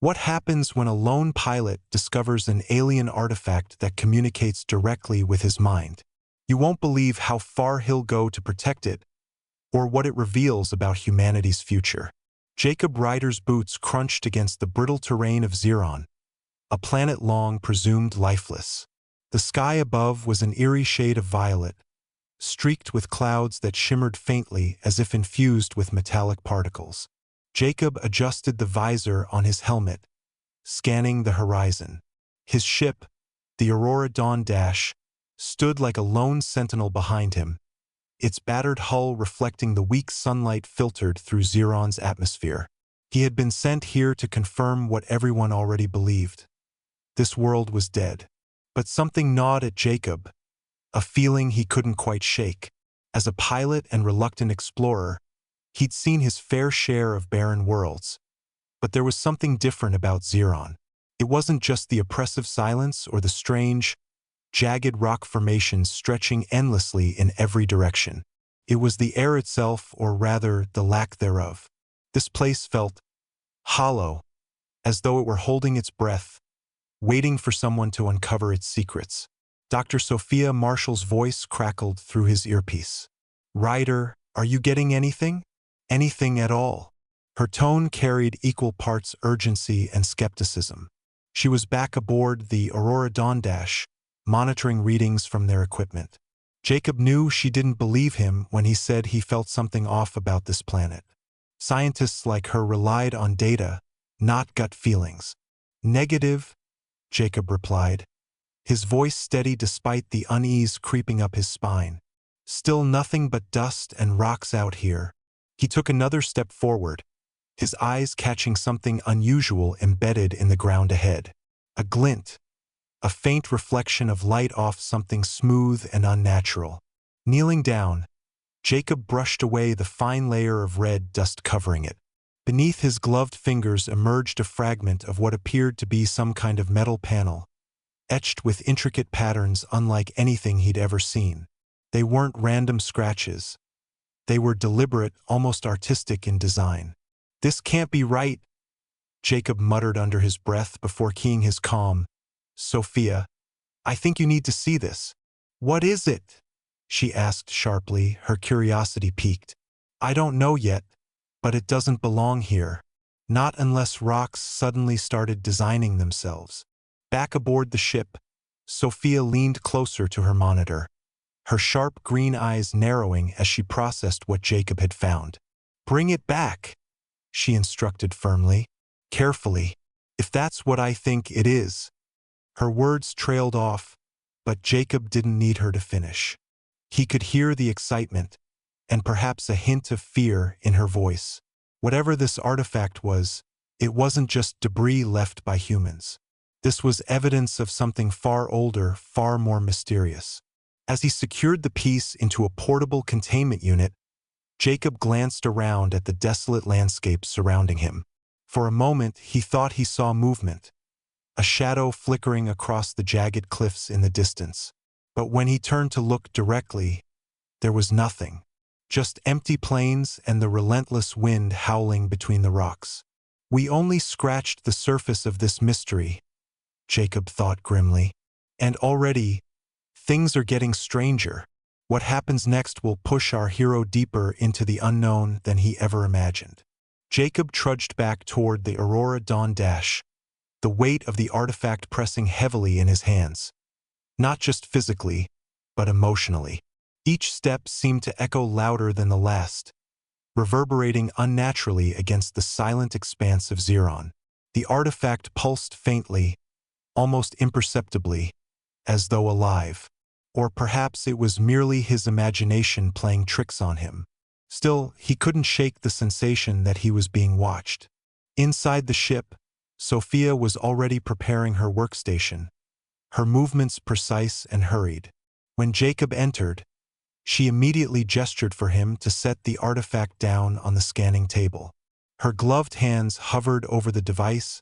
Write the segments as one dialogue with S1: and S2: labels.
S1: What happens when a lone pilot discovers an alien artifact that communicates directly with his mind? You won't believe how far he'll go to protect it, or what it reveals about humanity's future. Jacob Ryder's boots crunched against the brittle terrain of Xeron, a planet long presumed lifeless. The sky above was an eerie shade of violet, streaked with clouds that shimmered faintly as if infused with metallic particles. Jacob adjusted the visor on his helmet, scanning the horizon. His ship, the Aurora Dawn Dash, stood like a lone sentinel behind him, its battered hull reflecting the weak sunlight filtered through Xeron's atmosphere. He had been sent here to confirm what everyone already believed. This world was dead. But something gnawed at Jacob, a feeling he couldn't quite shake. As a pilot and reluctant explorer, he'd seen his fair share of barren worlds. But there was something different about Xeron. It wasn't just the oppressive silence or the strange, jagged rock formations stretching endlessly in every direction. It was the air itself, or rather, the lack thereof. This place felt hollow, as though it were holding its breath, waiting for someone to uncover its secrets. Dr. Sophia Marshall's voice crackled through his earpiece. "Ryder, are you getting anything? Anything at all?" Her tone carried equal parts urgency and skepticism. She was back aboard the Aurora Dawn Dash, monitoring readings from their equipment. Jacob knew she didn't believe him when he said he felt something off about this planet. Scientists like her relied on data, not gut feelings. "Negative," Jacob replied, his voice steady despite the unease creeping up his spine. "Still nothing but dust and rocks out here." He took another step forward, his eyes catching something unusual embedded in the ground ahead. A glint, a faint reflection of light off something smooth and unnatural. Kneeling down, Jacob brushed away the fine layer of red dust covering it. Beneath his gloved fingers emerged a fragment of what appeared to be some kind of metal panel, etched with intricate patterns unlike anything he'd ever seen. They weren't random scratches. They were deliberate, almost artistic in design. "This can't be right," Jacob muttered under his breath before keying his calm. "Sophia, I think you need to see this." "What is it?" she asked sharply, her curiosity piqued. "I don't know yet, but it doesn't belong here. Not unless rocks suddenly started designing themselves." Back aboard the ship, Sophia leaned closer to her monitor, her sharp green eyes narrowing as she processed what Jacob had found. "Bring it back," she instructed firmly. "Carefully. If that's what I think it is." Her words trailed off, but Jacob didn't need her to finish. He could hear the excitement, and perhaps a hint of fear in her voice. Whatever this artifact was, it wasn't just debris left by humans. This was evidence of something far older, far more mysterious. As he secured the piece into a portable containment unit, Jacob glanced around at the desolate landscape surrounding him. For a moment, he thought he saw movement, a shadow flickering across the jagged cliffs in the distance. But when he turned to look directly, there was nothing. Just empty plains and the relentless wind howling between the rocks. "We only scratched the surface of this mystery," Jacob thought grimly. "And already, things are getting stranger. What happens next will push our hero deeper into the unknown than he ever imagined." Jacob trudged back toward the Aurora Dawn Dash, the weight of the artifact pressing heavily in his hands. Not just physically, but emotionally. Each step seemed to echo louder than the last, reverberating unnaturally against the silent expanse of Xeron. The artifact pulsed faintly, almost imperceptibly, as though alive. Or perhaps it was merely his imagination playing tricks on him. Still, he couldn't shake the sensation that he was being watched. Inside the ship, Sophia was already preparing her workstation, her movements precise and hurried. When Jacob entered, she immediately gestured for him to set the artifact down on the scanning table. Her gloved hands hovered over the device,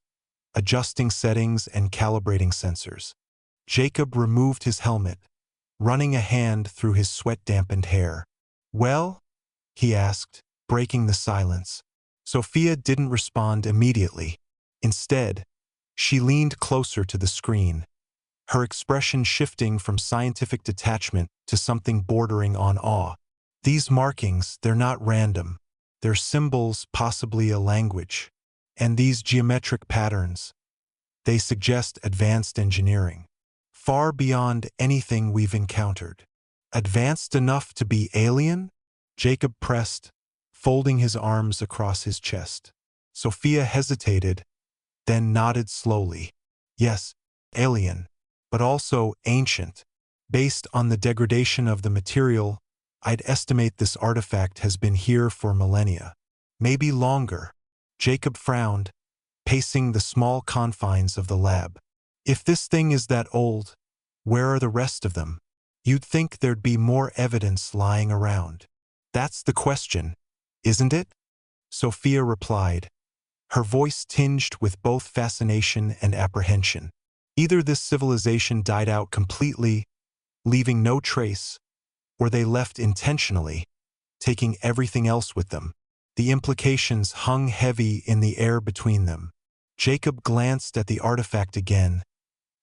S1: adjusting settings and calibrating sensors. Jacob removed his helmet, running a hand through his sweat-dampened hair. "Well?" he asked, breaking the silence. Sophia didn't respond immediately. Instead, she leaned closer to the screen, her expression shifting from scientific detachment to something bordering on awe. These markings, they're not random. They're symbols, possibly a language. And these geometric patterns, they suggest advanced engineering, far beyond anything we've encountered. Advanced enough to be alien? Jacob pressed, folding his arms across his chest. Sophia hesitated, then nodded slowly. Yes, alien, but also ancient. Based on the degradation of the material, I'd estimate this artifact has been here for millennia. Maybe longer. Jacob frowned, pacing the small confines of the lab. If this thing is that old, where are the rest of them? You'd think there'd be more evidence lying around. That's the question, isn't it? Sophia replied, her voice tinged with both fascination and apprehension. Either this civilization died out completely, leaving no trace, or they left intentionally, taking everything else with them. The implications hung heavy in the air between them. Jacob glanced at the artifact again,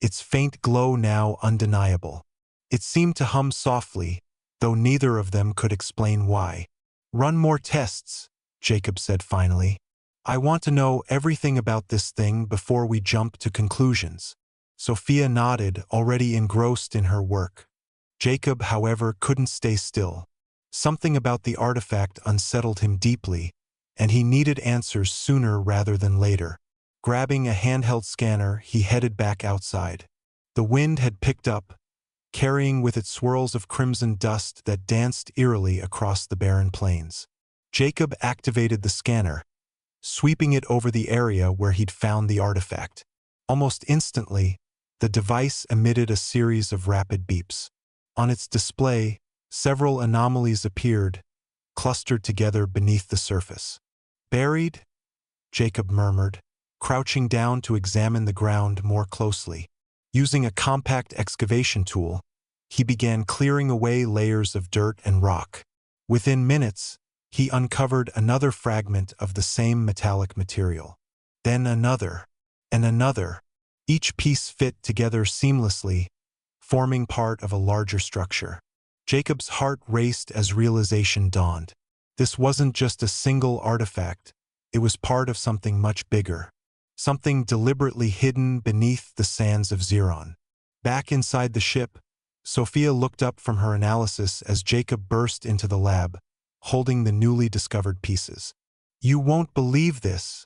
S1: its faint glow now undeniable. It seemed to hum softly, though neither of them could explain why. Run more tests, Jacob said finally. I want to know everything about this thing before we jump to conclusions. Sophia nodded, already engrossed in her work. Jacob, however, couldn't stay still. Something about the artifact unsettled him deeply, and he needed answers sooner rather than later. Grabbing a handheld scanner, he headed back outside. The wind had picked up, carrying with it swirls of crimson dust that danced eerily across the barren plains. Jacob activated the scanner, sweeping it over the area where he'd found the artifact. Almost instantly, the device emitted a series of rapid beeps. On its display, several anomalies appeared, clustered together beneath the surface. Buried? Jacob murmured, crouching down to examine the ground more closely. Using a compact excavation tool, he began clearing away layers of dirt and rock. Within minutes, he uncovered another fragment of the same metallic material. Then another, and another. Each piece fit together seamlessly, forming part of a larger structure. Jacob's heart raced as realization dawned. This wasn't just a single artifact, it was part of something much bigger. Something deliberately hidden beneath the sands of Xeron. Back inside the ship, Sophia looked up from her analysis as Jacob burst into the lab, holding the newly discovered pieces. You won't believe this,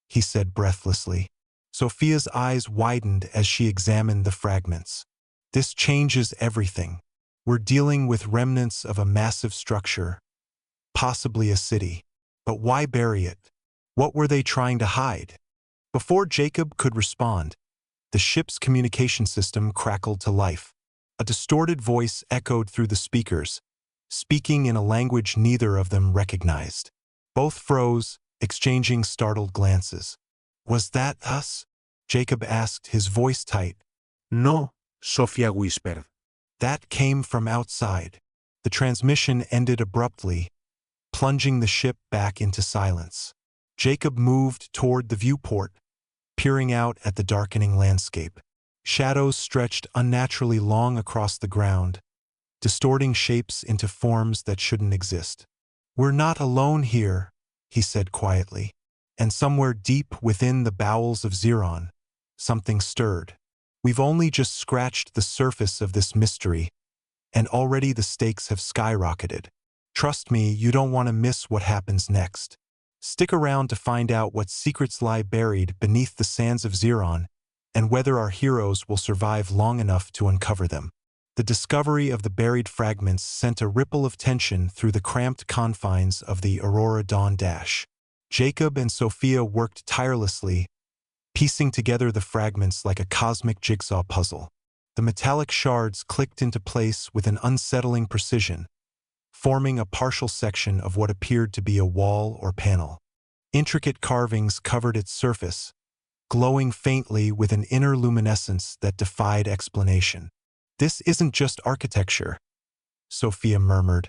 S1: he said breathlessly. Sophia's eyes widened as she examined the fragments. This changes everything. We're dealing with remnants of a massive structure, possibly a city. But why bury it? What were they trying to hide? Before Jacob could respond, the ship's communication system crackled to life. A distorted voice echoed through the speakers, speaking in a language neither of them recognized. Both froze, exchanging startled glances. Was that us? Jacob asked, his voice tight.
S2: No, Sophia whispered.
S1: That came from outside. The transmission ended abruptly, plunging the ship back into silence. Jacob moved toward the viewport, peering out at the darkening landscape. Shadows stretched unnaturally long across the ground, distorting shapes into forms that shouldn't exist. We're not alone here, he said quietly. And somewhere deep within the bowels of Xeron, something stirred. We've only just scratched the surface of this mystery, and already the stakes have skyrocketed. Trust me, you don't want to miss what happens next. Stick around to find out what secrets lie buried beneath the sands of Xeron, and whether our heroes will survive long enough to uncover them. The discovery of the buried fragments sent a ripple of tension through the cramped confines of the Aurora Dawn Dash. Jacob and Sophia worked tirelessly, piecing together the fragments like a cosmic jigsaw puzzle. The metallic shards clicked into place with an unsettling precision, forming a partial section of what appeared to be a wall or panel. Intricate carvings covered its surface, glowing faintly with an inner luminescence that defied explanation. This isn't just architecture, Sophia murmured,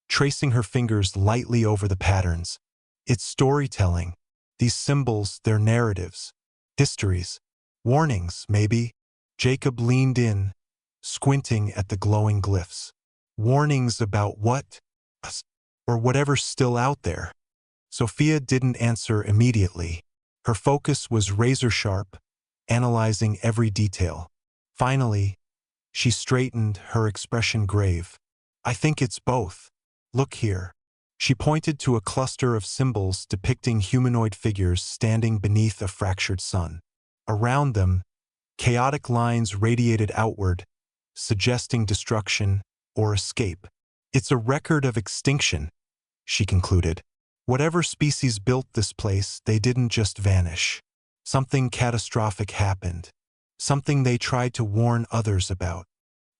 S1: tracing her fingers lightly over the patterns. It's storytelling. These symbols, they're narratives. Histories. Warnings, maybe. Jacob leaned in, squinting at the glowing glyphs. Warnings about what? Us, or whatever's still out there. Sophia didn't answer immediately. Her focus was razor-sharp, analyzing every detail. Finally, she straightened, her expression grave. I think it's both. Look here. She pointed to a cluster of symbols depicting humanoid figures standing beneath a fractured sun. Around them, chaotic lines radiated outward, suggesting destruction or escape. It's a record of extinction, she concluded. Whatever species built this place, they didn't just vanish. Something catastrophic happened. Something they tried to warn others about.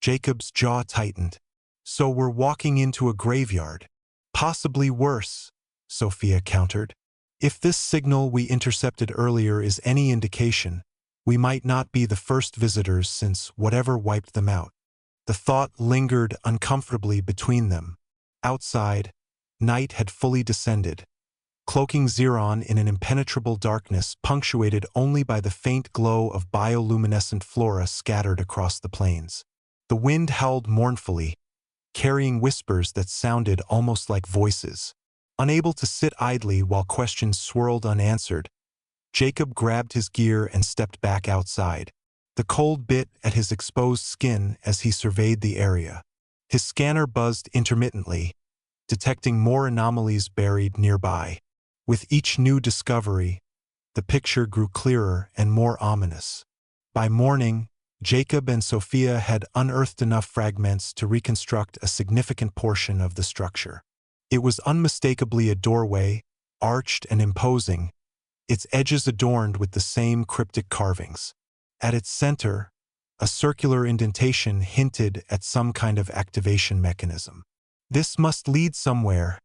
S1: Jacob's jaw tightened. So we're walking into a graveyard. Possibly worse, Sophia countered. If this signal we intercepted earlier is any indication, we might not be the first visitors since whatever wiped them out. The thought lingered uncomfortably between them. Outside, night had fully descended, cloaking Xeron in an impenetrable darkness punctuated only by the faint glow of bioluminescent flora scattered across the plains. The wind howled mournfully, carrying whispers that sounded almost like voices. Unable to sit idly while questions swirled unanswered, Jacob grabbed his gear and stepped back outside. The cold bit at his exposed skin as he surveyed the area. His scanner buzzed intermittently, detecting more anomalies buried nearby. With each new discovery, the picture grew clearer and more ominous. By morning, Jacob and Sophia had unearthed enough fragments to reconstruct a significant portion of the structure. It was unmistakably a doorway, arched and imposing, its edges adorned with the same cryptic carvings. At its center, a circular indentation hinted at some kind of activation mechanism. This must lead somewhere,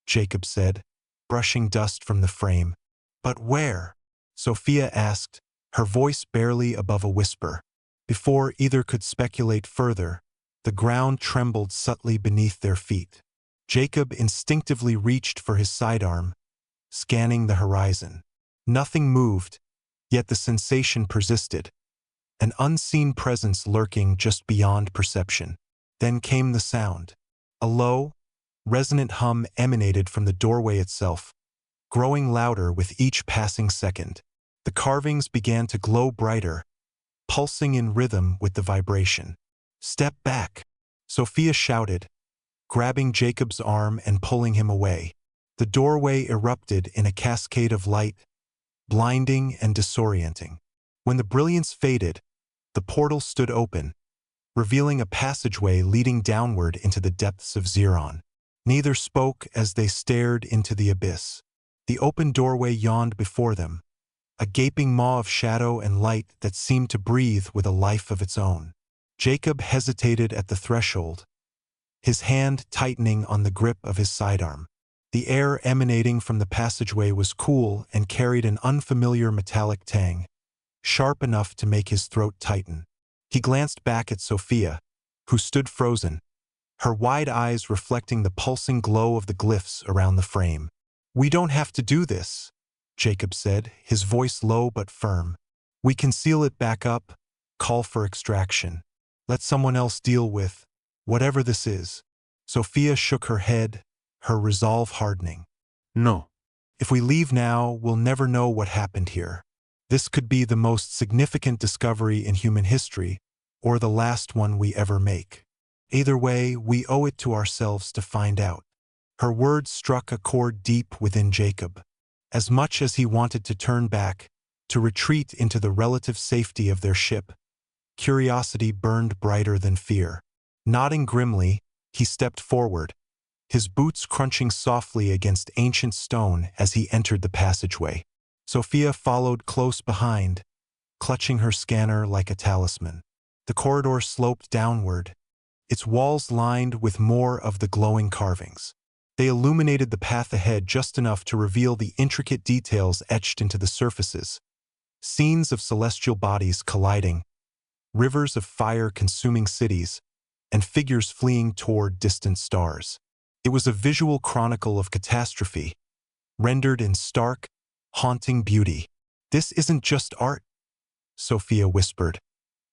S1: Jacob said, brushing dust from the frame. But where? Sophia asked, her voice barely above a whisper. Before either could speculate further, the ground trembled subtly beneath their feet. Jacob instinctively reached for his sidearm, scanning the horizon. Nothing moved, yet the sensation persisted, an unseen presence lurking just beyond perception. Then came the sound. A low, resonant hum emanated from the doorway itself, growing louder with each passing second. The carvings began to glow brighter, pulsing in rhythm with the vibration. Step back, Sophia shouted, grabbing Jacob's arm and pulling him away. The doorway erupted in a cascade of light, blinding and disorienting. When the brilliance faded, the portal stood open, revealing a passageway leading downward into the depths of Xeron. Neither spoke as they stared into the abyss. The open doorway yawned before them, a gaping maw of shadow and light that seemed to breathe with a life of its own. Jacob hesitated at the threshold, his hand tightening on the grip of his sidearm. The air emanating from the passageway was cool and carried an unfamiliar metallic tang, sharp enough to make his throat tighten. He glanced back at Sophia, who stood frozen, her wide eyes reflecting the pulsing glow of the glyphs around the frame. We don't have to do this, Jacob said, his voice low but firm. We can seal it back up, call for extraction. Let someone else deal with whatever this is. Sophia shook her head, her resolve hardening.
S2: No.
S1: If we leave now, we'll never know what happened here. This could be the most significant discovery in human history, or the last one we ever make. Either way, we owe it to ourselves to find out. Her words struck a chord deep within Jacob. As much as he wanted to turn back, to retreat into the relative safety of their ship, curiosity burned brighter than fear. Nodding grimly, he stepped forward, his boots crunching softly against ancient stone as he entered the passageway. Sophia followed close behind, clutching her scanner like a talisman. The corridor sloped downward, its walls lined with more of the glowing carvings. They illuminated the path ahead just enough to reveal the intricate details etched into the surfaces. Scenes of celestial bodies colliding, rivers of fire consuming cities, and figures fleeing toward distant stars. It was a visual chronicle of catastrophe, rendered in stark, haunting beauty. This isn't just art, Sophia whispered,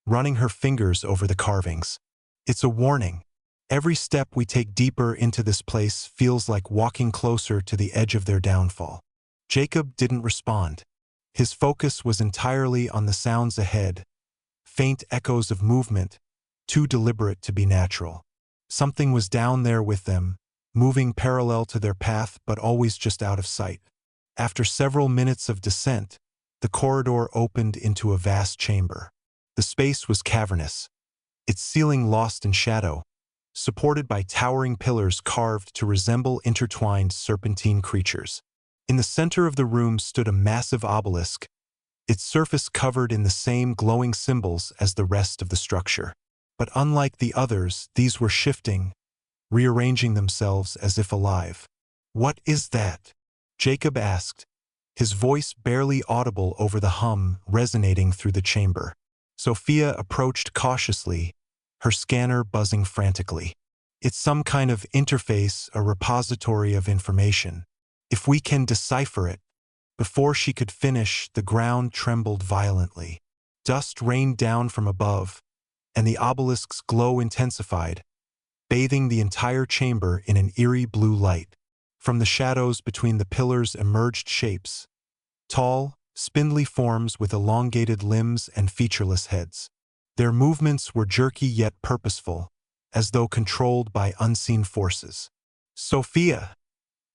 S1: running her fingers over the carvings. It's a warning. Every step we take deeper into this place feels like walking closer to the edge of their downfall. Jacob didn't respond. His focus was entirely on the sounds ahead, faint echoes of movement, too deliberate to be natural. Something was down there with them, moving parallel to their path but always just out of sight. After several minutes of descent, the corridor opened into a vast chamber. The space was cavernous, its ceiling lost in shadow, supported by towering pillars carved to resemble intertwined serpentine creatures. In the center of the room stood a massive obelisk, its surface covered in the same glowing symbols as the rest of the structure. But unlike the others, these were shifting, rearranging themselves as if alive. "What is that?" Jacob asked, his voice barely audible over the hum resonating through the chamber. Sophia approached cautiously, her scanner buzzing frantically. "It's some kind of interface, a repository of information. If we can decipher it." Before she could finish, the ground trembled violently. Dust rained down from above, and the obelisk's glow intensified, bathing the entire chamber in an eerie blue light. From the shadows between the pillars emerged shapes, tall, spindly forms with elongated limbs and featureless heads. Their movements were jerky yet purposeful, as though controlled by unseen forces. "Sophia,"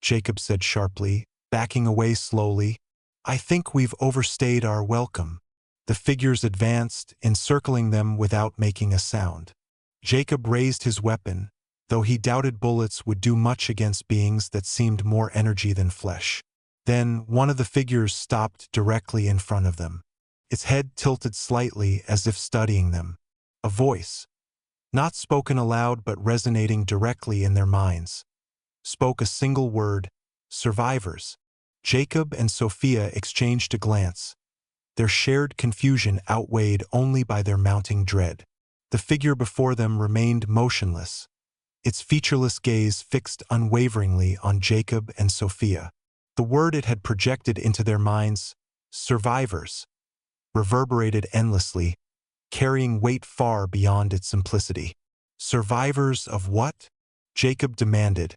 S1: Jacob said sharply, backing away slowly, "I think we've overstayed our welcome." The figures advanced, encircling them without making a sound. Jacob raised his weapon, though he doubted bullets would do much against beings that seemed more energy than flesh. Then one of the figures stopped directly in front of them. Its head tilted slightly as if studying them. A voice, not spoken aloud but resonating directly in their minds, spoke a single word: "Survivors." Jacob and Sophia exchanged a glance, their shared confusion outweighed only by their mounting dread. The figure before them remained motionless, its featureless gaze fixed unwaveringly on Jacob and Sophia. The word it had projected into their minds, "survivors," reverberated endlessly, carrying weight far beyond its simplicity. "Survivors of what?" Jacob demanded,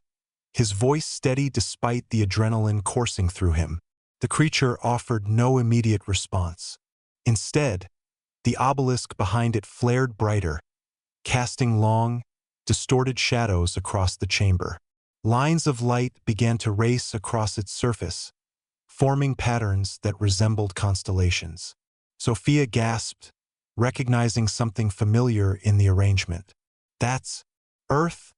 S1: his voice steady despite the adrenaline coursing through him. The creature offered no immediate response. Instead, the obelisk behind it flared brighter, casting long, distorted shadows across the chamber. Lines of light began to race across its surface, forming patterns that resembled constellations. Sophia gasped, recognizing something familiar in the arrangement. "That's Earth,"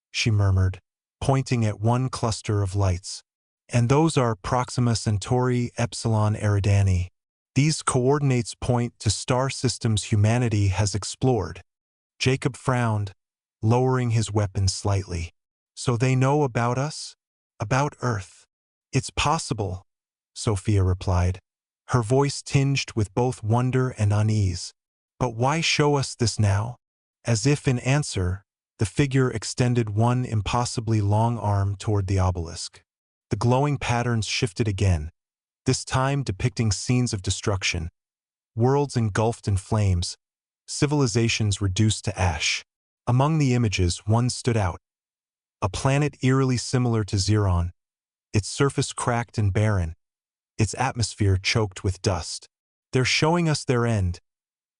S1: she murmured, pointing at one cluster of lights. "And those are Proxima Centauri Epsilon Eridani. These coordinates point to star systems humanity has explored." Jacob frowned, lowering his weapon slightly. "So they know about us? About Earth?" "It's possible," Sophia replied, her voice tinged with both wonder and unease. "But why show us this now?" As if in answer, the figure extended one impossibly long arm toward the obelisk. The glowing patterns shifted again, this time depicting scenes of destruction, worlds engulfed in flames, civilizations reduced to ash. Among the images, one stood out, a planet eerily similar to Xeron, its surface cracked and barren, its atmosphere choked with dust. "They're showing us their end,"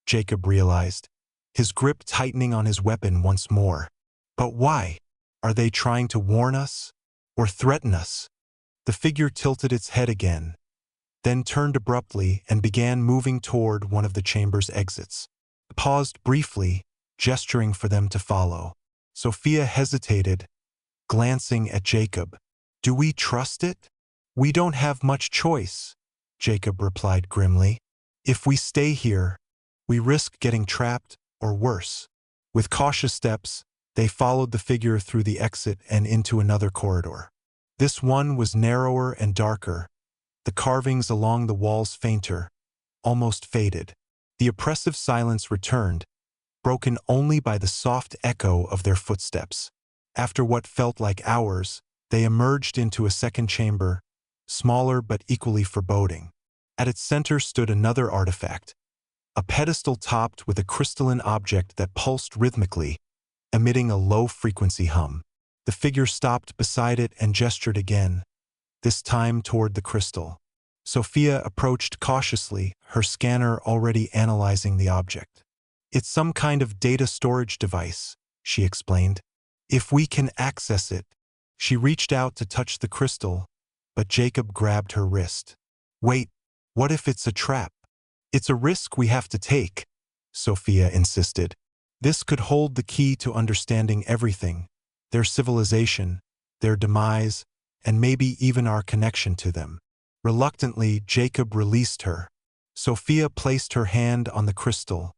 S1: Jacob realized, his grip tightening on his weapon once more. "But why? Are they trying to warn us? Or threaten us?" The figure tilted its head again, then turned abruptly and began moving toward one of the chamber's exits. It paused briefly, gesturing for them to follow. Sophia hesitated, glancing at Jacob. "Do we trust it?" "We don't have much choice," Jacob replied grimly. "If we stay here, we risk getting trapped, or worse." With cautious steps, they followed the figure through the exit and into another corridor. This one was narrower and darker, the carvings along the walls fainter, almost faded. The oppressive silence returned, broken only by the soft echo of their footsteps. After what felt like hours, they emerged into a second chamber, smaller but equally foreboding. At its center stood another artifact, a pedestal topped with a crystalline object that pulsed rhythmically, emitting a low-frequency hum. The figure stopped beside it and gestured again, this time toward the crystal. Sophia approached cautiously, her scanner already analyzing the object. "It's some kind of data storage device," she explained. "If we can access it." She reached out to touch the crystal, but Jacob grabbed her wrist. "Wait, what if it's a trap?" "It's a risk we have to take," Sophia insisted. "This could hold the key to understanding everything, their civilization, their demise, and maybe even our connection to them." Reluctantly, Jacob released her. Sophia placed her hand on the crystal,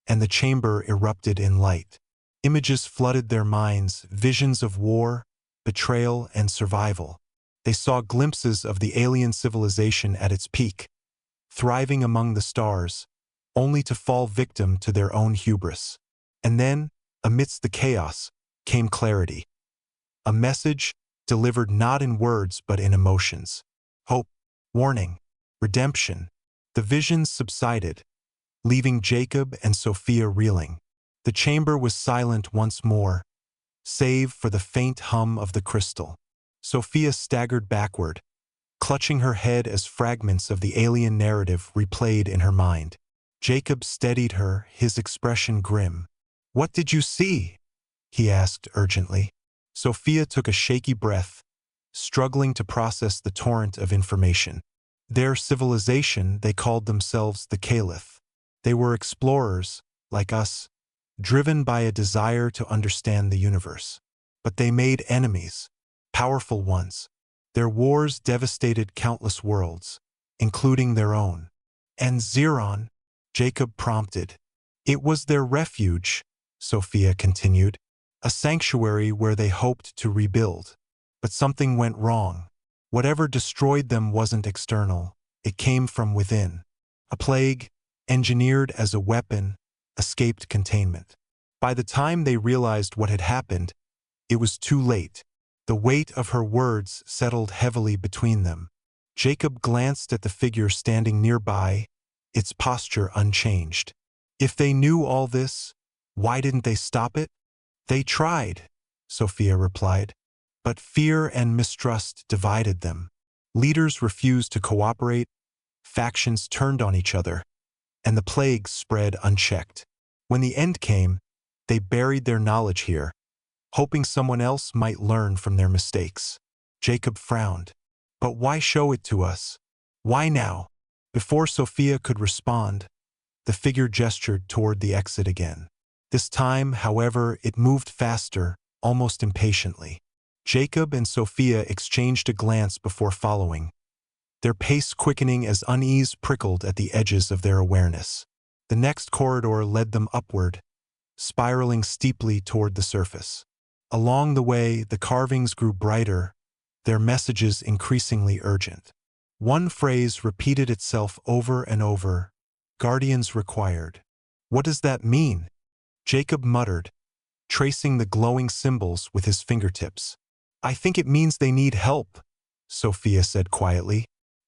S1: and the chamber erupted in light. Images flooded their minds, visions of war, betrayal, and survival. They saw glimpses of the alien civilization at its peak, thriving among the stars, only to fall victim to their own hubris. And then, amidst the chaos, came clarity. A message delivered not in words but in emotions. Hope, warning, redemption. The visions subsided, leaving Jacob and Sophia reeling. The chamber was silent once more, save for the faint hum of the crystal. Sophia staggered backward, clutching her head as fragments of the alien narrative replayed in her mind. Jacob steadied her, his expression grim. "What did you see?" he asked urgently. Sophia took a shaky breath, struggling to process the torrent of information. Their civilization, they called themselves the Caliph. They were explorers, like us, driven by a desire to understand the universe. But they made enemies, powerful ones. Their wars devastated countless worlds, including their own. "And Xeron?" Jacob prompted. "It was their refuge," Sophia continued, "a sanctuary where they hoped to rebuild. But something went wrong. Whatever destroyed them wasn't external, it came from within. A plague, engineered as a weapon, escaped containment. By the time they realized what had happened, it was too late." The weight of her words settled heavily between them. Jacob glanced at the figure standing nearby, its posture unchanged. If they knew all this, why didn't they stop it? "They tried," Sophia replied. "But fear and mistrust divided them. Leaders refused to cooperate, factions turned on each other, and the plague spread unchecked. When the end came, they buried their knowledge here, hoping someone else might learn from their mistakes." Jacob frowned. "But why show it to us? Why now?" Before Sophia could respond, the figure gestured toward the exit again. This time, however, it moved faster, almost impatiently. Jacob and Sophia exchanged a glance before following, their pace quickening as unease prickled at the edges of their awareness. The next corridor led them upward, spiraling steeply toward the surface. Along the way, the carvings grew brighter, their messages increasingly urgent. One phrase repeated itself over and over: "Guardians required." "What does that mean?" Jacob muttered, tracing the glowing symbols with his fingertips. "I think it means they need help," Sophia said quietly.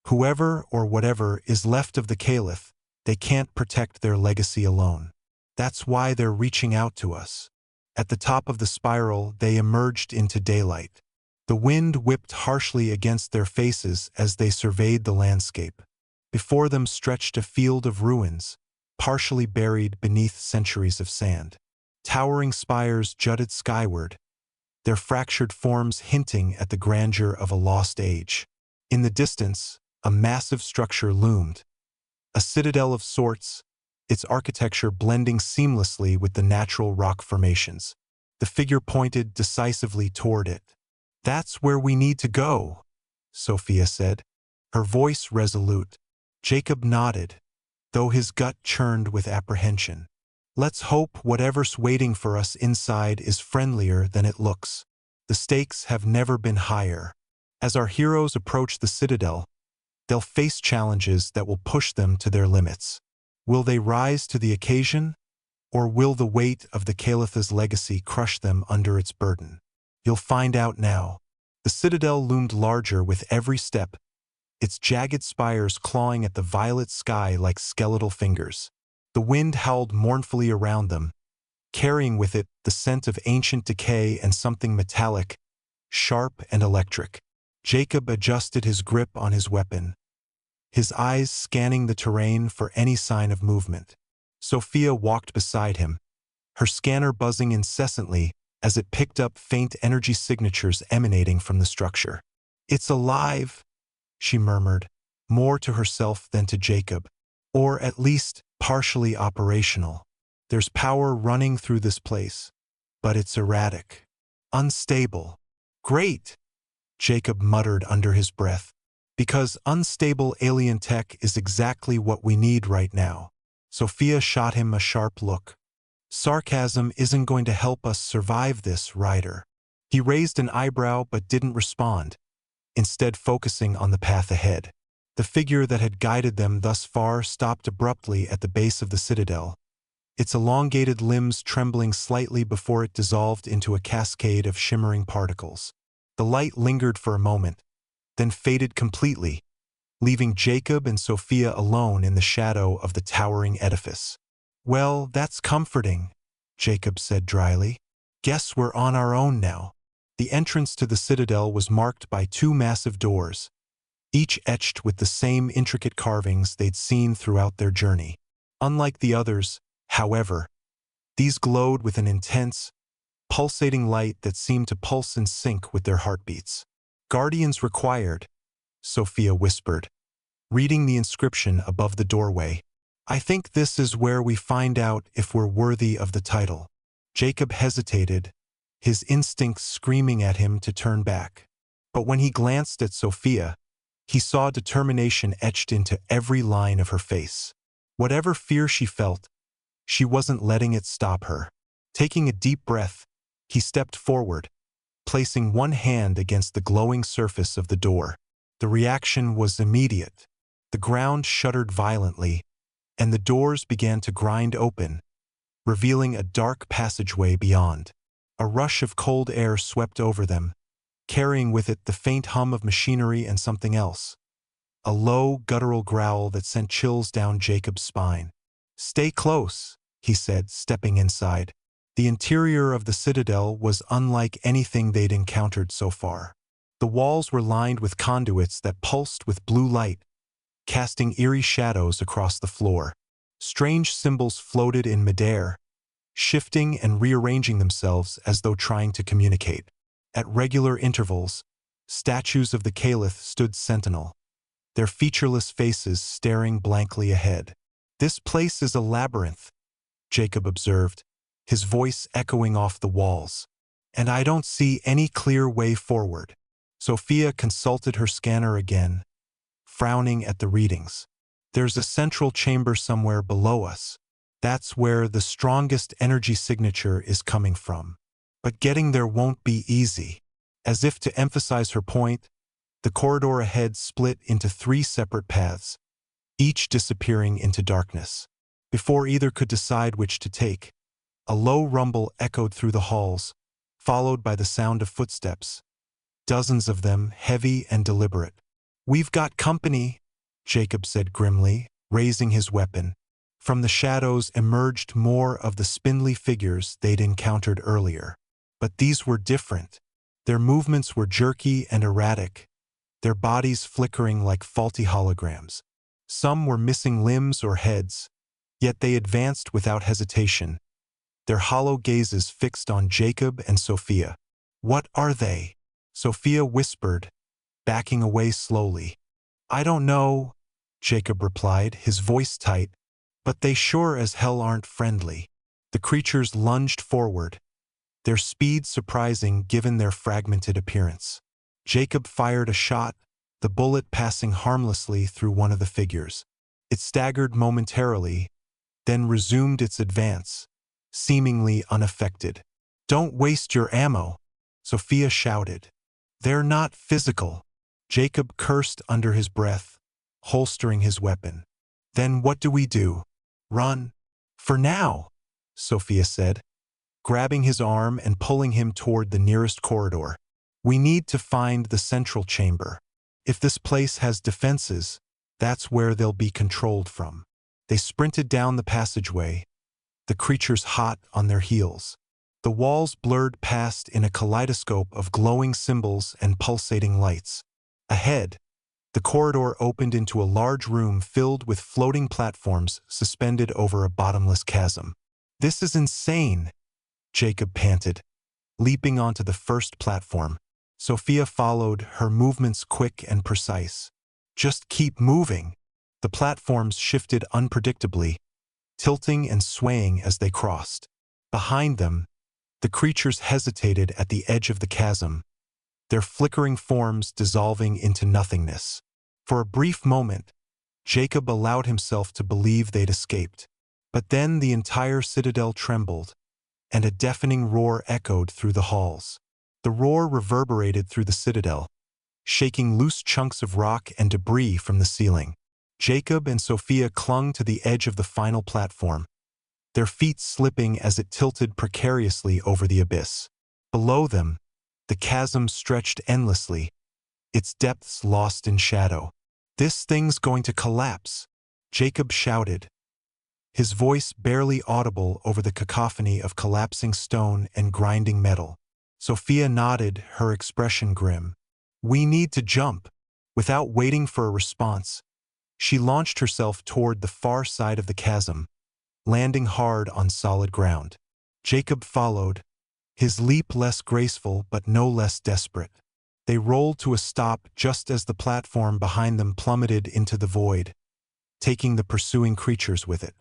S1: "Whoever or whatever is left of the Caliph, they can't protect their legacy alone. That's why they're reaching out to us." At the top of the spiral, they emerged into daylight. The wind whipped harshly against their faces as they surveyed the landscape. Before them stretched a field of ruins, partially buried beneath centuries of sand. Towering spires jutted skyward, their fractured forms hinting at the grandeur of a lost age. In the distance, a massive structure loomed, a citadel of sorts, its architecture blending seamlessly with the natural rock formations. The figure pointed decisively toward it. "That's where we need to go," Sophia said, her voice resolute. Jacob nodded, though his gut churned with apprehension. "Let's hope whatever's waiting for us inside is friendlier than it looks. The stakes have never been higher. As our heroes approach the citadel, they'll face challenges that will push them to their limits. Will they rise to the occasion, or will the weight of the Caliph's legacy crush them under its burden? You'll find out now." The citadel loomed larger with every step, its jagged spires clawing at the violet sky like skeletal fingers. The wind howled mournfully around them, carrying with it the scent of ancient decay and something metallic, sharp and electric. Jacob adjusted his grip on his weapon, his eyes scanning the terrain for any sign of movement. Sophia walked beside him, her scanner buzzing incessantly as it picked up faint energy signatures emanating from the structure. "It's alive," she murmured, more to herself than to Jacob. "Or at least partially operational. There's power running through this place, but it's erratic, unstable." "Great," Jacob muttered under his breath, "because unstable alien tech is exactly what we need right now." Sophia shot him a sharp look. "Sarcasm isn't going to help us survive this, Ryder." He raised an eyebrow but didn't respond, instead focusing on the path ahead. The figure that had guided them thus far stopped abruptly at the base of the citadel, its elongated limbs trembling slightly before it dissolved into a cascade of shimmering particles. The light lingered for a moment, then faded completely, leaving Jacob and Sophia alone in the shadow of the towering edifice. "Well, that's comforting," Jacob said dryly. "Guess we're on our own now." The entrance to the citadel was marked by two massive doors, each etched with the same intricate carvings they'd seen throughout their journey. Unlike the others, however, these glowed with an intense, pulsating light that seemed to pulse in sync with their heartbeats. "Guardians required," Sophia whispered, reading the inscription above the doorway. "I think this is where we find out if we're worthy of the title." Jacob hesitated, his instincts screaming at him to turn back. But when he glanced at Sophia, he saw determination etched into every line of her face. Whatever fear she felt, she wasn't letting it stop her. Taking a deep breath, he stepped forward, placing one hand against the glowing surface of the door. The reaction was immediate. The ground shuddered violently, and the doors began to grind open, revealing a dark passageway beyond. A rush of cold air swept over them, carrying with it the faint hum of machinery and something else. A low, guttural growl that sent chills down Jacob's spine. "Stay close," he said, stepping inside. The interior of the citadel was unlike anything they'd encountered so far. The walls were lined with conduits that pulsed with blue light, casting eerie shadows across the floor. Strange symbols floated in midair, shifting and rearranging themselves as though trying to communicate. At regular intervals, statues of the Caliph stood sentinel, their featureless faces staring blankly ahead. "This place is a labyrinth," Jacob observed, his voice echoing off the walls. "And I don't see any clear way forward." Sophia consulted her scanner again, frowning at the readings. "There's a central chamber somewhere below us. That's where the strongest energy signature is coming from. But getting there won't be easy." As if to emphasize her point, the corridor ahead split into three separate paths, each disappearing into darkness. Before either could decide which to take, a low rumble echoed through the halls, followed by the sound of footsteps, dozens of them heavy and deliberate. "We've got company," Jacob said grimly, raising his weapon. From the shadows emerged more of the spindly figures they'd encountered earlier. But these were different. Their movements were jerky and erratic, their bodies flickering like faulty holograms. Some were missing limbs or heads, yet they advanced without hesitation, their hollow gazes fixed on Jacob and Sophia. "What are they?" Sophia whispered, backing away slowly. "I don't know," Jacob replied, his voice tight, "but they sure as hell aren't friendly." The creatures lunged forward, their speed surprising given their fragmented appearance. Jacob fired a shot, the bullet passing harmlessly through one of the figures. It staggered momentarily, then resumed its advance, seemingly unaffected. "Don't waste your ammo," Sophia shouted. "They're not physical." Jacob cursed under his breath, holstering his weapon. "Then what do we do? Run?" "For now," Sophia said, grabbing his arm and pulling him toward the nearest corridor. "We need to find the central chamber." If this place has defenses, that's where they'll be controlled from. They sprinted down the passageway, the creatures hot on their heels. The walls blurred past in a kaleidoscope of glowing symbols and pulsating lights. Ahead, the corridor opened into a large room filled with floating platforms suspended over a bottomless chasm. "This is insane," Jacob panted, leaping onto the first platform. Sophia followed, her movements quick and precise. "Just keep moving." The platforms shifted unpredictably, tilting and swaying as they crossed. Behind them, the creatures hesitated at the edge of the chasm, their flickering forms dissolving into nothingness. For a brief moment, Jacob allowed himself to believe they'd escaped. But then the entire citadel trembled, and a deafening roar echoed through the halls. The roar reverberated through the citadel, shaking loose chunks of rock and debris from the ceiling. Jacob and Sophia clung to the edge of the final platform, their feet slipping as it tilted precariously over the abyss. Below them, the chasm stretched endlessly, its depths lost in shadow. "This thing's going to collapse," Jacob shouted, his voice barely audible over the cacophony of collapsing stone and grinding metal. Sophia nodded, her expression grim. "We need to jump." Without waiting for a response, she launched herself toward the far side of the chasm, landing hard on solid ground. Jacob followed, his leap less graceful but no less desperate. They rolled to a stop just as the platform behind them plummeted into the void, taking the pursuing creatures with it.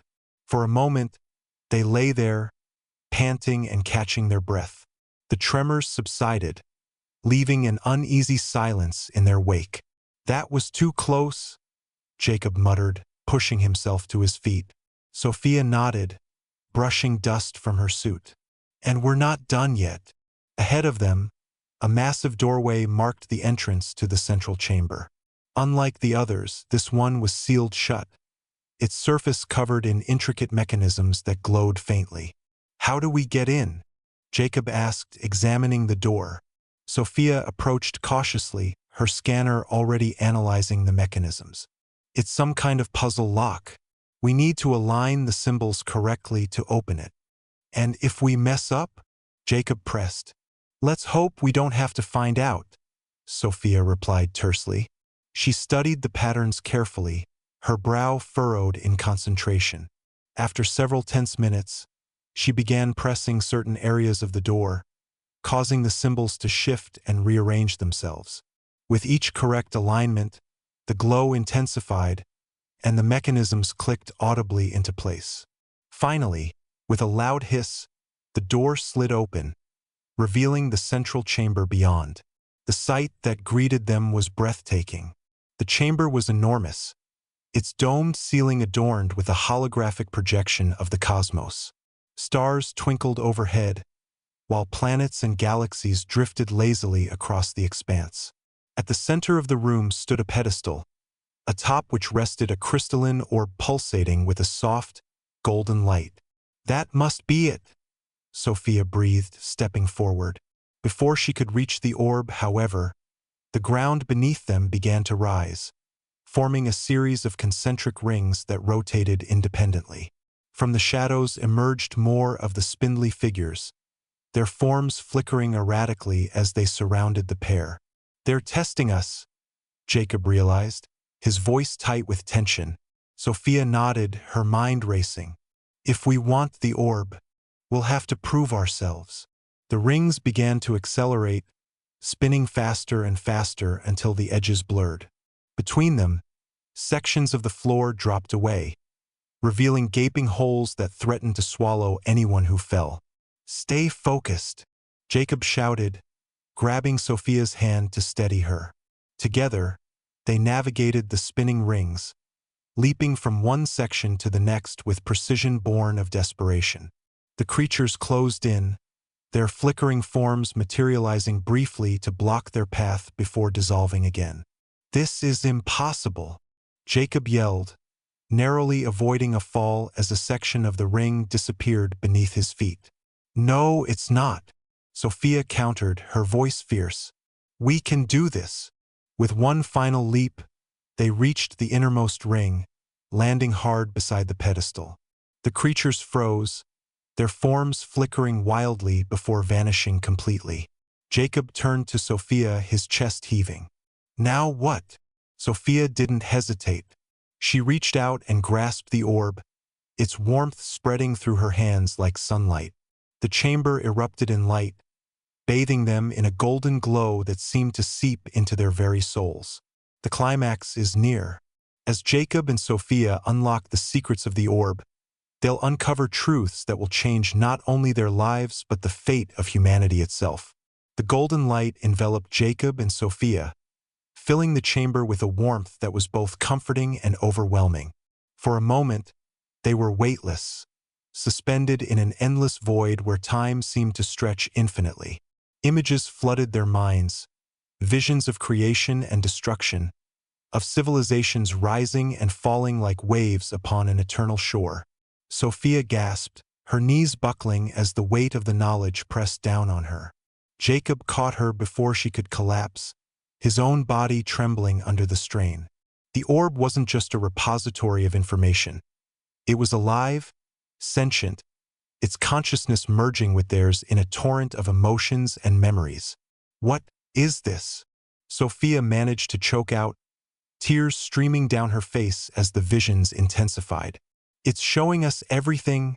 S1: For a moment, they lay there, panting and catching their breath. The tremors subsided, leaving an uneasy silence in their wake. "That was too close," Jacob muttered, pushing himself to his feet. Sophia nodded, brushing dust from her suit. "And we're not done yet." Ahead of them, a massive doorway marked the entrance to the central chamber. Unlike the others, this one was sealed shut, its surface covered in intricate mechanisms that glowed faintly. "How do we get in?" Jacob asked, examining the door. Sophia approached cautiously, her scanner already analyzing the mechanisms. "It's some kind of puzzle lock. We need to align the symbols correctly to open it. And if we mess up?" Jacob pressed. "Let's hope we don't have to find out," Sophia replied tersely. She studied the patterns carefully, her brow furrowed in concentration. After several tense minutes, she began pressing certain areas of the door, causing the symbols to shift and rearrange themselves. With each correct alignment, the glow intensified, and the mechanisms clicked audibly into place. Finally, with a loud hiss, the door slid open, revealing the central chamber beyond. The sight that greeted them was breathtaking. The chamber was enormous, its domed ceiling adorned with a holographic projection of the cosmos. Stars twinkled overhead, while planets and galaxies drifted lazily across the expanse. At the center of the room stood a pedestal, atop which rested a crystalline orb pulsating with a soft, golden light. "That must be it," Sophia breathed, stepping forward. Before she could reach the orb, however, the ground beneath them began to rise, forming a series of concentric rings that rotated independently. From the shadows emerged more of the spindly figures, their forms flickering erratically as they surrounded the pair. "They're testing us," Jacob realized, his voice tight with tension. Sophia nodded, her mind racing. "If we want the orb, we'll have to prove ourselves." The rings began to accelerate, spinning faster and faster until the edges blurred. Between them, sections of the floor dropped away, revealing gaping holes that threatened to swallow anyone who fell. "Stay focused," Jacob shouted, grabbing Sophia's hand to steady her. Together, they navigated the spinning rings, leaping from one section to the next with precision born of desperation. The creatures closed in, their flickering forms materializing briefly to block their path before dissolving again. "This is impossible," Jacob yelled, narrowly avoiding a fall as a section of the ring disappeared beneath his feet. "No, it's not," Sophia countered, her voice fierce. "We can do this." With one final leap, they reached the innermost ring, landing hard beside the pedestal. The creatures froze, their forms flickering wildly before vanishing completely. Jacob turned to Sophia, his chest heaving. Now what? Sophia didn't hesitate. She reached out and grasped the orb, its warmth spreading through her hands like sunlight. The chamber erupted in light, bathing them in a golden glow that seemed to seep into their very souls. The climax is near. As Jacob and Sophia unlock the secrets of the orb, they'll uncover truths that will change not only their lives but the fate of humanity itself. The golden light enveloped Jacob and Sophia, filling the chamber with a warmth that was both comforting and overwhelming. For a moment, they were weightless, suspended in an endless void where time seemed to stretch infinitely. Images flooded their minds, visions of creation and destruction, of civilizations rising and falling like waves upon an eternal shore. Sophia gasped, her knees buckling as the weight of the knowledge pressed down on her. Jacob caught her before she could collapse, his own body trembling under the strain. The orb wasn't just a repository of information. It was alive, sentient, its consciousness merging with theirs in a torrent of emotions and memories. What is this? Sophia managed to choke out, tears streaming down her face as the visions intensified. It's showing us everything,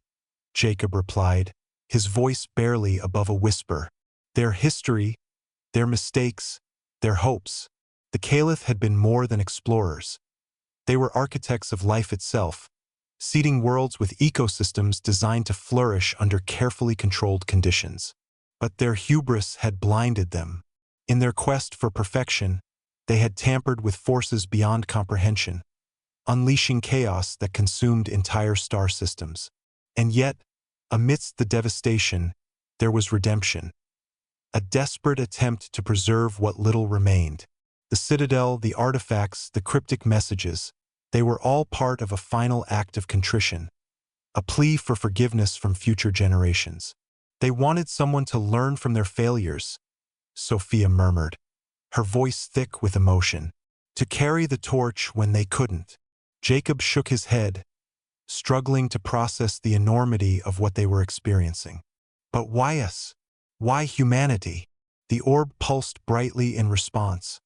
S1: Jacob replied, his voice barely above a whisper. Their history, their mistakes, their hopes. The Caliph had been more than explorers. They were architects of life itself, seeding worlds with ecosystems designed to flourish under carefully controlled conditions. But their hubris had blinded them. In their quest for perfection, they had tampered with forces beyond comprehension, unleashing chaos that consumed entire star systems. And yet, amidst the devastation, there was redemption. A desperate attempt to preserve what little remained. The citadel, the artifacts, the cryptic messages, they were all part of a final act of contrition, a plea for forgiveness from future generations. They wanted someone to learn from their failures, Sophia murmured, her voice thick with emotion, to carry the torch when they couldn't. Jacob shook his head, struggling to process the enormity of what they were experiencing. But why us? Why humanity? The orb pulsed brightly in response,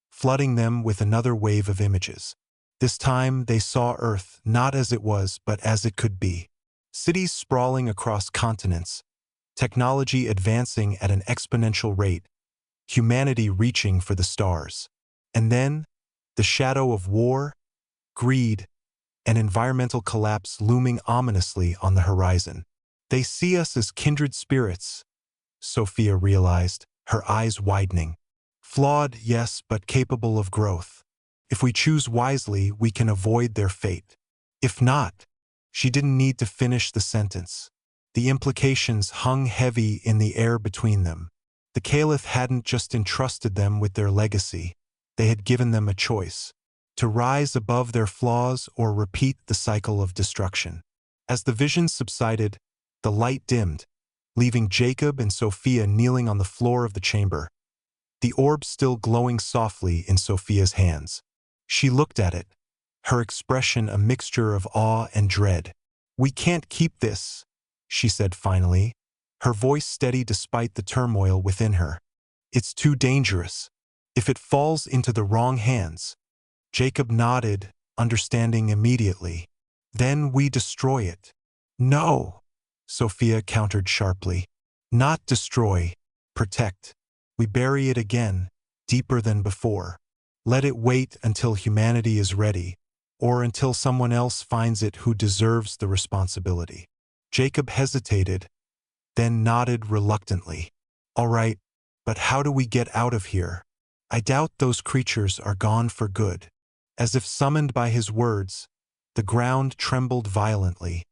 S1: flooding them with another wave of images. This time they saw Earth not as it was, but as it could be. Cities sprawling across continents, technology advancing at an exponential rate, humanity reaching for the stars. And then, the shadow of war, greed, and environmental collapse looming ominously on the horizon. They see us as kindred spirits, Sophia realized, her eyes widening. Flawed, yes, but capable of growth. If we choose wisely, we can avoid their fate. If not, she didn't need to finish the sentence. The implications hung heavy in the air between them. The Caliph hadn't just entrusted them with their legacy, they had given them a choice: to rise above their flaws or repeat the cycle of destruction. As the visions subsided, the light dimmed, leaving Jacob and Sophia kneeling on the floor of the chamber, the orb still glowing softly in Sophia's hands. She looked at it, her expression a mixture of awe and dread. "We can't keep this," she said finally, her voice steady despite the turmoil within her. "It's too dangerous. If it falls into the wrong hands." Jacob nodded, understanding immediately. "Then we destroy it." "No," Sophia countered sharply. "Not destroy, protect. We bury it again, deeper than before. Let it wait until humanity is ready, or until someone else finds it who deserves the responsibility." Jacob hesitated, then nodded reluctantly. "All right, but how do we get out of here? I doubt those creatures are gone for good." As if summoned by his words, the ground trembled violently,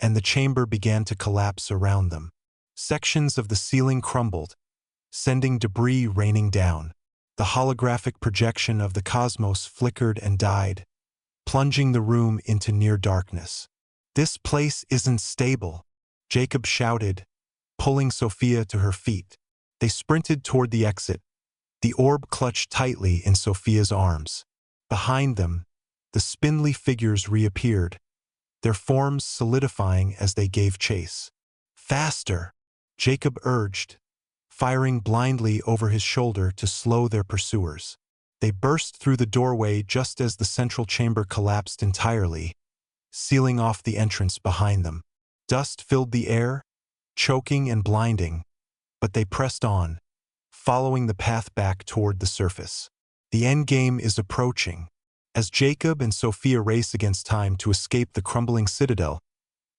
S1: and the chamber began to collapse around them. Sections of the ceiling crumbled, sending debris raining down. The holographic projection of the cosmos flickered and died, plunging the room into near darkness. "This place isn't stable," Jacob shouted, pulling Sophia to her feet. They sprinted toward the exit, The orb clutched tightly in Sophia's arms. Behind them, the spindly figures reappeared, their forms solidifying as they gave chase. Faster, Jacob urged, firing blindly over his shoulder to slow their pursuers. They burst through the doorway just as the central chamber collapsed entirely, sealing off the entrance behind them. Dust filled the air, choking and blinding, but they pressed on, following the path back toward the surface. The endgame is approaching. As Jacob and Sophia race against time to escape the crumbling citadel,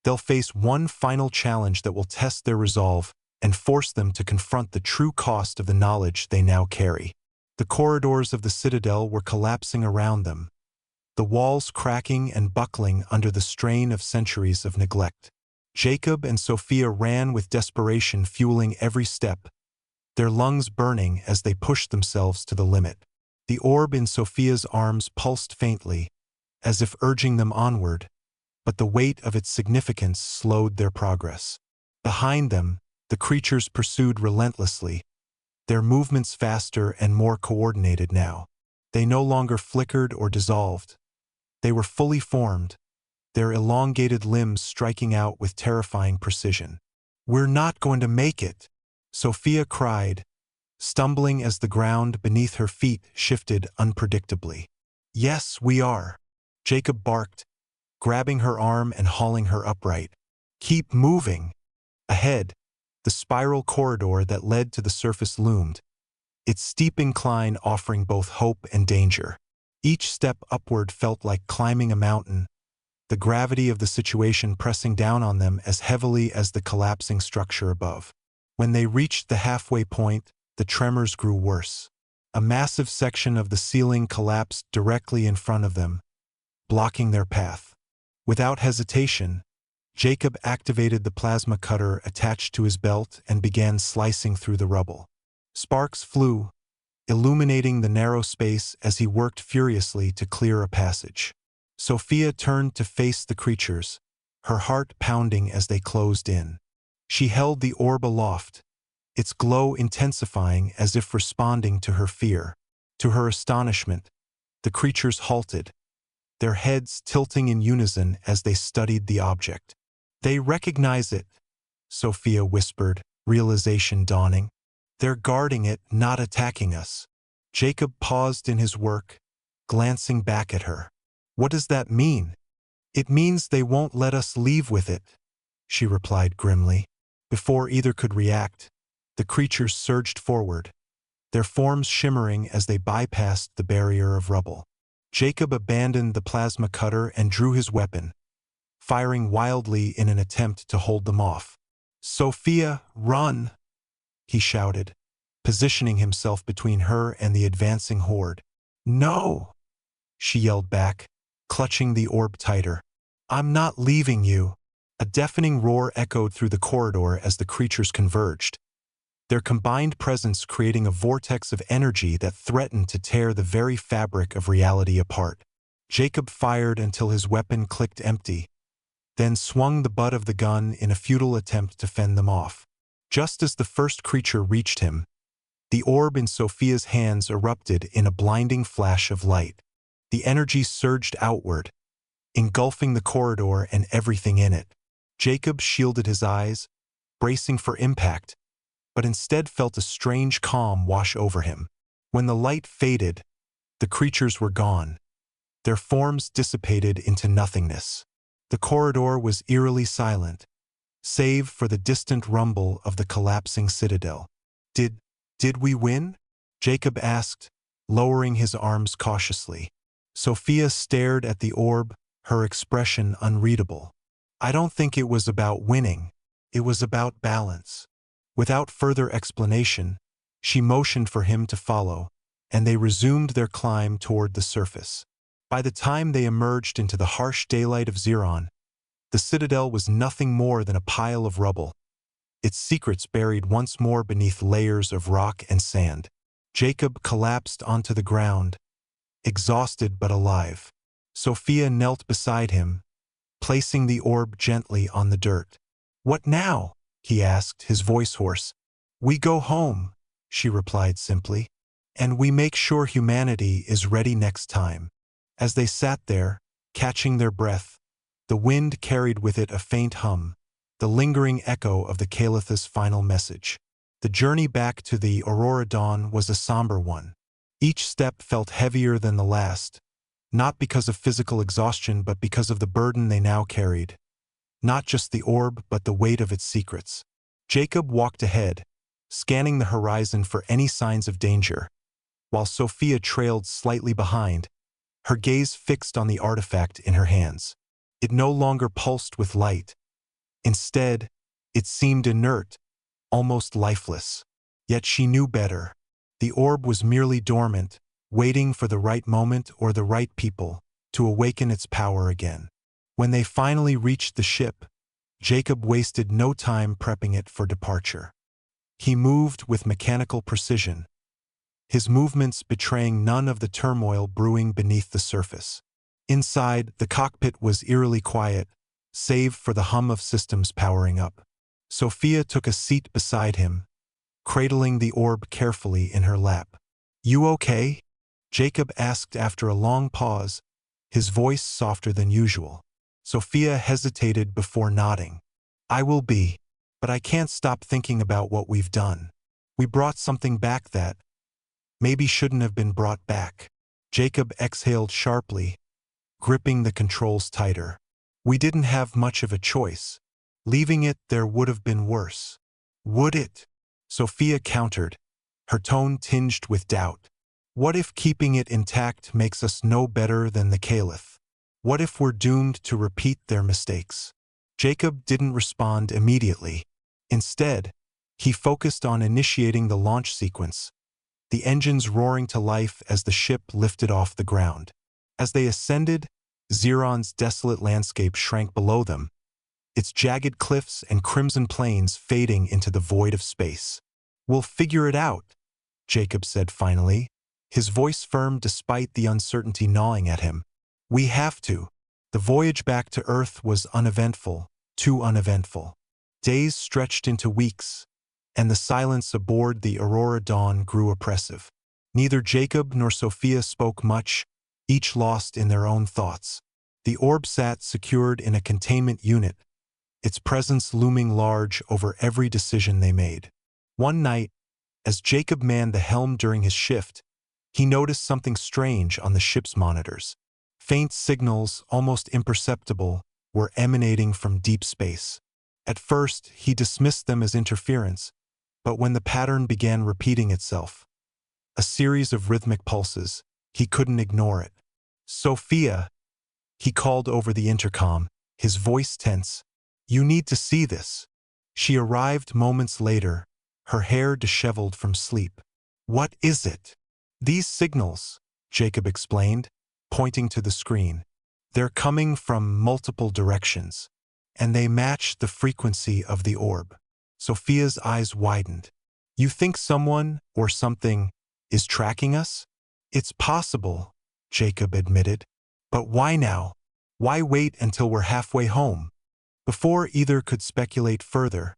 S1: they'll face one final challenge that will test their resolve and force them to confront the true cost of the knowledge they now carry. The corridors of the citadel were collapsing around them, the walls cracking and buckling under the strain of centuries of neglect. Jacob and Sophia ran with desperation fueling every step, their lungs burning as they pushed themselves to the limit. The orb in Sophia's arms pulsed faintly, as if urging them onward, but the weight of its significance slowed their progress. Behind them, the creatures pursued relentlessly, their movements faster and more coordinated now. They no longer flickered or dissolved. They were fully formed, their elongated limbs striking out with terrifying precision. "We're not going to make it," Sophia cried, stumbling as the ground beneath her feet shifted unpredictably. "Yes, we are," Jacob barked, grabbing her arm and hauling her upright. "Keep moving." Ahead, the spiral corridor that led to the surface loomed, its steep incline offering both hope and danger. Each step upward felt like climbing a mountain, the gravity of the situation pressing down on them as heavily as the collapsing structure above. When they reached the halfway point, the tremors grew worse. A massive section of the ceiling collapsed directly in front of them, blocking their path. Without hesitation, Jacob activated the plasma cutter attached to his belt and began slicing through the rubble. Sparks flew, illuminating the narrow space as he worked furiously to clear a passage. Sophia turned to face the creatures, her heart pounding as they closed in. She held the orb aloft, its glow intensifying as if responding to her fear. To her astonishment, the creatures halted, their heads tilting in unison as they studied the object. "They recognize it," Sophia whispered, realization dawning. "They're guarding it, not attacking us." Jacob paused in his work, glancing back at her. "What does that mean?" "It means they won't let us leave with it," she replied grimly. Before either could react, the creatures surged forward, their forms shimmering as they bypassed the barrier of rubble. Jacob abandoned the plasma cutter and drew his weapon, firing wildly in an attempt to hold them off. "Sophia, run!" he shouted, positioning himself between her and the advancing horde. "No!" she yelled back, clutching the orb tighter. "I'm not leaving you." A deafening roar echoed through the corridor as the creatures converged, their combined presence creating a vortex of energy that threatened to tear the very fabric of reality apart. Jacob fired until his weapon clicked empty, then swung the butt of the gun in a futile attempt to fend them off. Just as the first creature reached him, the orb in Sophia's hands erupted in a blinding flash of light. The energy surged outward, engulfing the corridor and everything in it. Jacob shielded his eyes, bracing for impact, but instead felt a strange calm wash over him. When the light faded, the creatures were gone, their forms dissipated into nothingness. The corridor was eerily silent, save for the distant rumble of the collapsing citadel. Did we win?" Jacob asked, lowering his arms cautiously. Sophia stared at the orb, her expression unreadable. "I don't think it was about winning. It was about balance." Without further explanation, she motioned for him to follow, and they resumed their climb toward the surface. By the time they emerged into the harsh daylight of Xeron, the citadel was nothing more than a pile of rubble, its secrets buried once more beneath layers of rock and sand. Jacob collapsed onto the ground, exhausted but alive. Sophia knelt beside him, placing the orb gently on the dirt. "What now?" he asked, his voice hoarse. "We go home," she replied simply. And we make sure humanity is ready next time. As they sat there, catching their breath, the wind carried with it a faint hum, the lingering echo of the Calipha's final message. The journey back to the Aurora Dawn was a somber one. Each step felt heavier than the last, not because of physical exhaustion but because of the burden they now carried. Not just the orb but the weight of its secrets. Jacob walked ahead, scanning the horizon for any signs of danger, while Sophia trailed slightly behind, her gaze fixed on the artifact in her hands. It no longer pulsed with light. Instead, it seemed inert, almost lifeless. Yet she knew better. The orb was merely dormant, waiting for the right moment or the right people to awaken its power again. When they finally reached the ship, Jacob wasted no time prepping it for departure. He moved with mechanical precision, his movements betraying none of the turmoil brewing beneath the surface. Inside, the cockpit was eerily quiet, save for the hum of systems powering up. Sophia took a seat beside him, cradling the orb carefully in her lap. "You okay?" Jacob asked after a long pause, his voice softer than usual. Sophia hesitated before nodding. "I will be, but I can't stop thinking about what we've done. We brought something back that maybe shouldn't have been brought back." Jacob exhaled sharply, gripping the controls tighter. "We didn't have much of a choice. Leaving it there would have been worse." "Would it?" Sophia countered, her tone tinged with doubt. "What if keeping it intact makes us no better than the Caliph? What if we're doomed to repeat their mistakes?" Jacob didn't respond immediately. Instead, he focused on initiating the launch sequence, the engines roaring to life as the ship lifted off the ground. As they ascended, Xeron's desolate landscape shrank below them, its jagged cliffs and crimson plains fading into the void of space. "We'll figure it out," Jacob said finally, his voice firm despite the uncertainty gnawing at him. "We have to." The voyage back to Earth was uneventful, too uneventful. Days stretched into weeks, and the silence aboard the Aurora Dawn grew oppressive. Neither Jacob nor Sophia spoke much, each lost in their own thoughts. The orb sat secured in a containment unit, its presence looming large over every decision they made. One night, as Jacob manned the helm during his shift, he noticed something strange on the ship's monitors. Faint signals, almost imperceptible, were emanating from deep space. At first, he dismissed them as interference, but when the pattern began repeating itself, a series of rhythmic pulses, he couldn't ignore it. "Sophia," he called over the intercom, his voice tense. "You need to see this." She arrived moments later, her hair disheveled from sleep. "What is it?" "These signals," Jacob explained, pointing to the screen. "They're coming from multiple directions, and they match the frequency of the orb." Sophia's eyes widened. "You think someone, or something, is tracking us?" "It's possible," Jacob admitted. "But why now? Why wait until we're halfway home?" Before either could speculate further,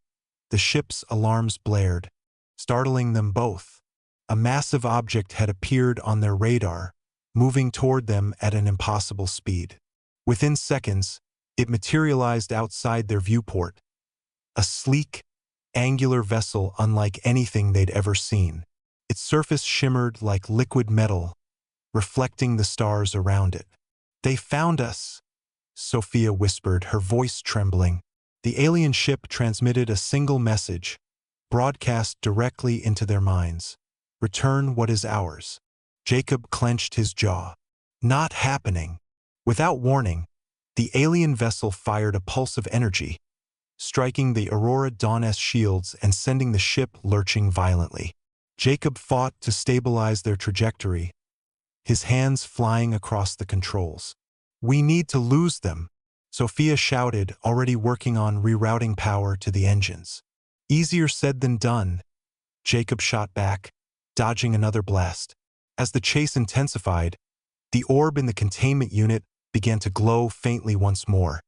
S1: the ship's alarms blared, startling them both. A massive object had appeared on their radar, moving toward them at an impossible speed. Within seconds, it materialized outside their viewport, a sleek, angular vessel unlike anything they'd ever seen. Its surface shimmered like liquid metal, reflecting the stars around it. "They found us," Sophia whispered, her voice trembling. The alien ship transmitted a single message, broadcast directly into their minds. "Return what is ours." Jacob clenched his jaw. Not happening. Without warning, the alien vessel fired a pulse of energy, striking the Aurora Dawn's shields and sending the ship lurching violently. Jacob fought to stabilize their trajectory, his hands flying across the controls. "We need to lose them," Sophia shouted, already working on rerouting power to the engines. "Easier said than done," Jacob shot back, dodging another blast. As the chase intensified, the orb in the containment unit began to glow faintly once more,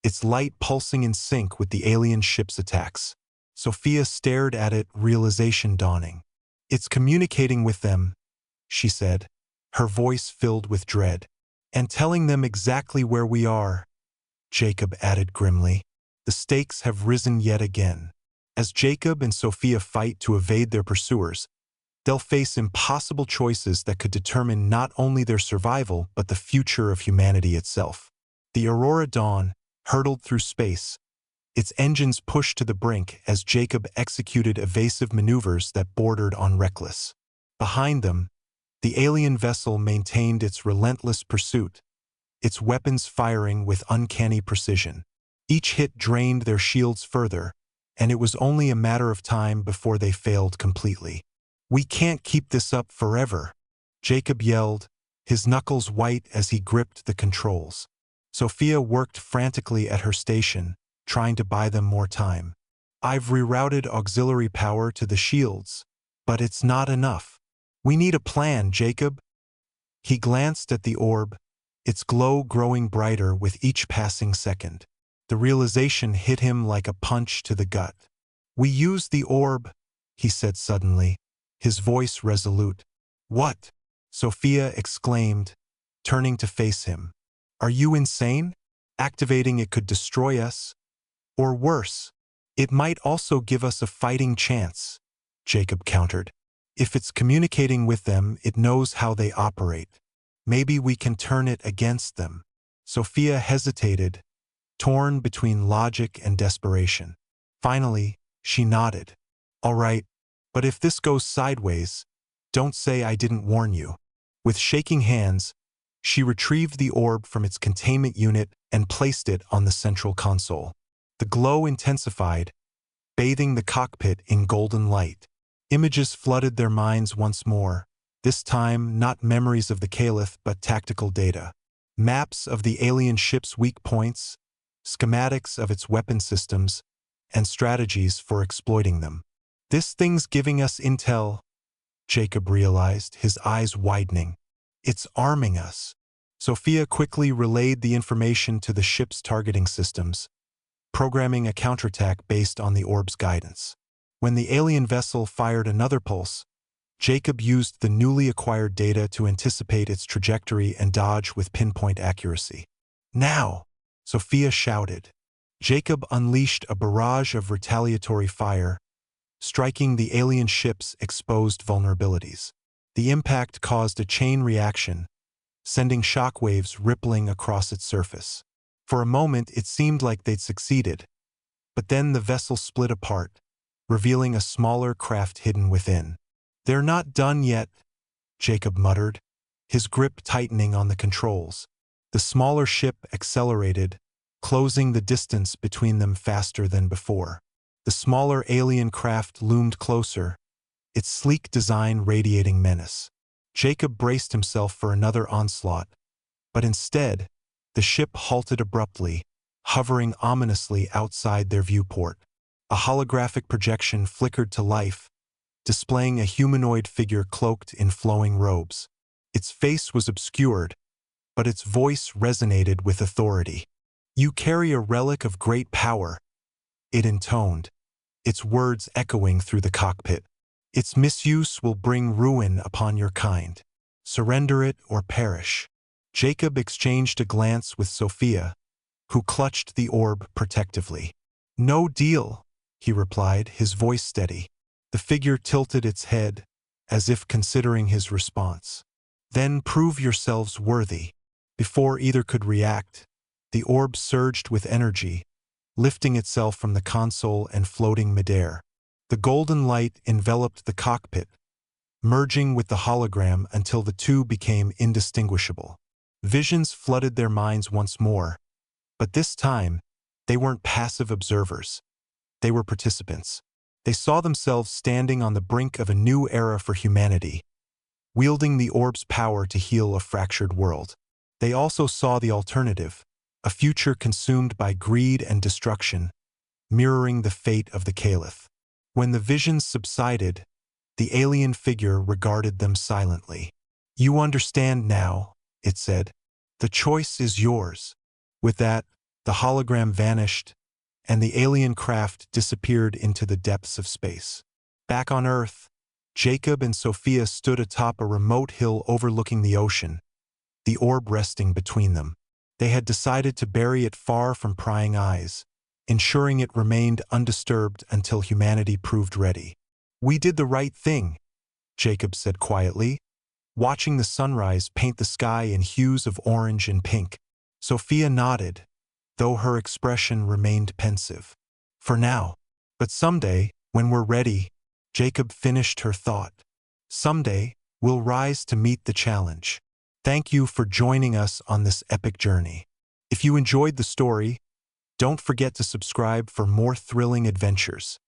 S1: its light pulsing in sync with the alien ship's attacks. Sophia stared at it, realization dawning. "It's communicating with them," she said, her voice filled with dread. And telling them exactly where we are, Jacob added grimly. The stakes have risen yet again. As Jacob and Sophia fight to evade their pursuers, they'll face impossible choices that could determine not only their survival but the future of humanity itself. The Aurora Dawn hurtled through space, its engines pushed to the brink as Jacob executed evasive maneuvers that bordered on reckless. Behind them, the alien vessel maintained its relentless pursuit, its weapons firing with uncanny precision. Each hit drained their shields further, and it was only a matter of time before they failed completely. "We can't keep this up forever," Jacob yelled, his knuckles white as he gripped the controls. Sophia worked frantically at her station, trying to buy them more time. "I've rerouted auxiliary power to the shields, but it's not enough. We need a plan, Jacob." He glanced at the orb, its glow growing brighter with each passing second. The realization hit him like a punch to the gut. "We used the orb," he said suddenly, his voice resolute. "What?" Sophia exclaimed, turning to face him. "Are you insane? Activating it could destroy us. Or worse, it might also give us a fighting chance," Jacob countered. "If it's communicating with them, it knows how they operate. Maybe we can turn it against them." Sophia hesitated, torn between logic and desperation. Finally, she nodded. "All right, but if this goes sideways, don't say I didn't warn you." With shaking hands, she retrieved the orb from its containment unit and placed it on the central console. The glow intensified, bathing the cockpit in golden light. Images flooded their minds once more, this time not memories of the Caliph but tactical data. Maps of the alien ship's weak points, schematics of its weapon systems, and strategies for exploiting them. "This thing's giving us intel," Jacob realized, his eyes widening. "It's arming us." Sophia quickly relayed the information to the ship's targeting systems, programming a counterattack based on the orb's guidance. When the alien vessel fired another pulse, Jacob used the newly acquired data to anticipate its trajectory and dodge with pinpoint accuracy. "Now!" Sophia shouted. Jacob unleashed a barrage of retaliatory fire, striking the alien ship's exposed vulnerabilities. The impact caused a chain reaction, sending shockwaves rippling across its surface. For a moment, it seemed like they'd succeeded, but then the vessel split apart, revealing a smaller craft hidden within. "They're not done yet," Jacob muttered, his grip tightening on the controls. The smaller ship accelerated, closing the distance between them faster than before. The smaller alien craft loomed closer, its sleek design radiating menace. Jacob braced himself for another onslaught, but instead, the ship halted abruptly, hovering ominously outside their viewport. A holographic projection flickered to life, displaying a humanoid figure cloaked in flowing robes. Its face was obscured, but its voice resonated with authority. "You carry a relic of great power," it intoned, its words echoing through the cockpit. "Its misuse will bring ruin upon your kind. Surrender it or perish." Jacob exchanged a glance with Sophia, who clutched the orb protectively. "No deal," he replied, his voice steady. The figure tilted its head, as if considering his response. "Then prove yourselves worthy." Before either could react, the orb surged with energy, lifting itself from the console and floating midair. The golden light enveloped the cockpit, merging with the hologram until the two became indistinguishable. Visions flooded their minds once more, but this time, they weren't passive observers. They were participants. They saw themselves standing on the brink of a new era for humanity, wielding the orb's power to heal a fractured world. They also saw the alternative, a future consumed by greed and destruction, mirroring the fate of the Caliph. When the visions subsided, the alien figure regarded them silently. "You understand now," it said. "The choice is yours." With that, the hologram vanished, and the alien craft disappeared into the depths of space. Back on Earth, Jacob and Sophia stood atop a remote hill overlooking the ocean, the orb resting between them. They had decided to bury it far from prying eyes, ensuring it remained undisturbed until humanity proved ready. "We did the right thing," Jacob said quietly, watching the sunrise paint the sky in hues of orange and pink. Sophia nodded, though her expression remained pensive. "For now. But someday, when we're ready," Jacob finished her thought. "Someday, we'll rise to meet the challenge." Thank you for joining us on this epic journey. If you enjoyed the story, don't forget to subscribe for more thrilling adventures.